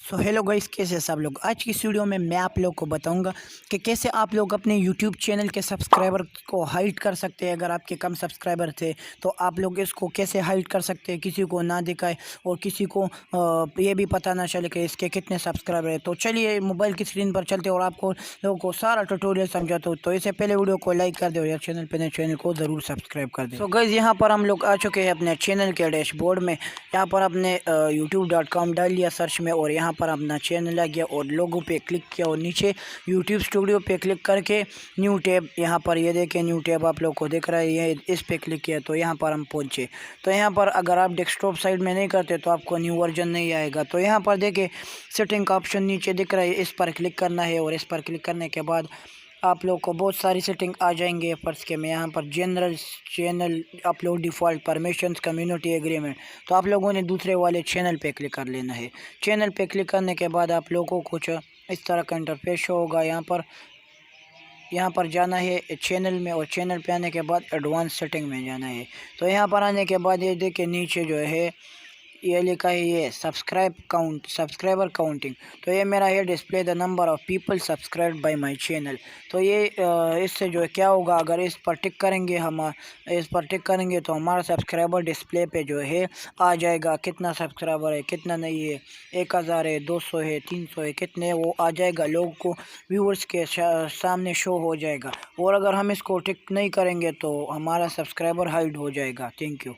So hello guys, कैसे हैं सब लोग। आज की इस वीडियो में मैं आप लोग को बताऊंगा कि कैसे आप लोग अपने यूट्यूब चैनल के सब्सक्राइबर को हाइड कर सकते हैं। अगर आपके कम सब्सक्राइबर थे तो आप लोग इसको कैसे हाइड कर सकते हैं, किसी को ना दिखाए और किसी को ये भी पता ना चले कि इसके कितने सब्सक्राइबर है। तो चलिए मोबाइल की स्क्रीन पर चलते और आपको लोगों को सारा ट्यूटोरियल समझाता हूँ। तो इससे पहले वीडियो को लाइक कर दे और चैनल पे नए चैनल को ज़रूर सब्सक्राइब कर दे। सो गाइस, यहाँ पर हम लोग आ चुके हैं अपने चैनल के डैशबोर्ड में। यहाँ पर अपने youtube.com डाल लिया सर्च में और यहाँ पर अपना चैनल आ गया और लोगों पे क्लिक किया और नीचे यूट्यूब स्टूडियो पे क्लिक करके न्यू टैब, यहाँ पर ये देखें न्यू टैब आप लोग को दिख रहा है, ये इस पे क्लिक किया तो यहाँ पर हम पहुँचे। तो यहाँ पर अगर आप डेस्कटॉप साइड में नहीं करते तो आपको न्यू वर्जन नहीं आएगा। तो यहाँ पर देखें सेटिंग का ऑप्शन नीचे दिख रहा है, इस पर क्लिक करना है और इस पर क्लिक करने के बाद आप लोग को बहुत सारी सेटिंग आ जाएंगे। फर्स्ट के में यहाँ पर general, channel upload, default, permissions, community agreement. तो आप लोगों ने दूसरे वाले चैनल पे क्लिक कर लेना है। चैनल पे क्लिक करने के बाद आप लोगों को कुछ इस तरह का इंटरफेस शो होगा। यहाँ पर जाना है चैनल में और चैनल पे आने के बाद एडवांस सेटिंग में जाना है। तो यहाँ पर आने के बाद ये देखिए नीचे जो है ये लिखा है ये सब्सक्राइबर काउंटिंग। तो ये मेरा है display the number of people subscribed by my channel. तो ये इससे जो है क्या होगा, अगर इस पर टिक करेंगे तो हमारा सब्सक्राइबर डिस्प्ले पे जो है आ जाएगा, कितना सब्सक्राइबर है कितना नहीं है, 1000 है, 200 है, 300 है, कितने, वो आ जाएगा लोगों को व्यूअर्स के सामने शो हो जाएगा। और अगर हम इसको टिक नहीं करेंगे तो हमारा सब्सक्राइबर हाइड हो जाएगा। Thank you.